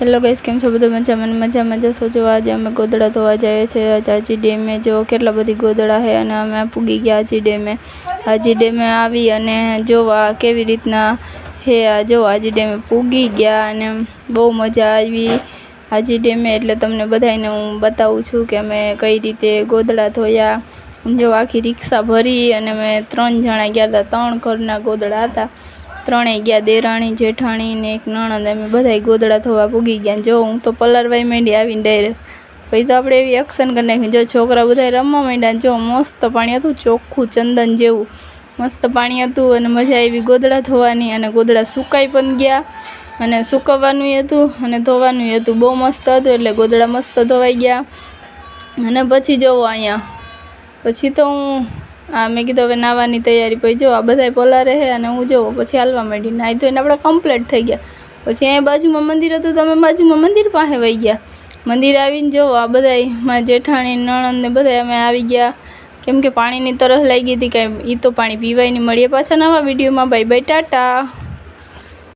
Hello guys, केम छो? बधुं मजामां जशो? जो आज अमे गोदड़ा धोवा जाए छे आजी डेमे। जो केटला बधी गोदड़ा है अने अमे पूगी गया आजी डेमे। आजी डेमे आवी अने जोवा केवी रीतना है। जो आजी डेमे पूगी गया अने बहु मजा आवी आजी डेमे। एटले तमने बधाईने हूँ बतावुं छुं के अमे कई रीते गोदड़ा धोया। जो आखी रिक्शा भरी अने अमे 3 जणा गया था। 3 घरना गोदड़ा हता। 3 गया, देराणी जेठाणी ने एक नणंद। अमे बधाई गोदड़ा धोवा पूगी गया। जो हूँ तो पलरवाई मांडी आवीने डायरेक्ट पछी तो आपणे एवी एक्शन करी नाखी। जो छोकरा बधाई रमवा मांड्या। जो मस्त पाणी हतुं, चोख्खुं चंदन जेवुं मस्त पाणी हतुं अने मजा आवी गोदड़ा धोवानी। अने गोदड़ा सुकाई पण गया अने सुकववानुंय हतुं अने धोवानुंय हतुं। बहु मस्त हतुं एटले गोदड़ा मस्त धोवाई गया। अने पछी जोवो अहींया पछी तो हूँ मैं कीधुं हवे नाहवानी तैयारी। पछी जो आ बधाय पलारे है अने हूँ जो पछी हालवा मांडी। नाही धोईने आपणे कम्प्लीट थई गया। पछी अहींया बाजुमां मंदिर हतुं तो अमे बाजुमां मंदिर पासे वही गया। मंदिर आवीने जो आ बधाय मारी जेठाणी नणंद ने बधाय अमे आवी गया। केम के पाणीनी तरस लागी हती। कांई ई तो पाणी पीवाय नहीं। मळीए पाछा नवा विडियोमां। Bye bye, Tata.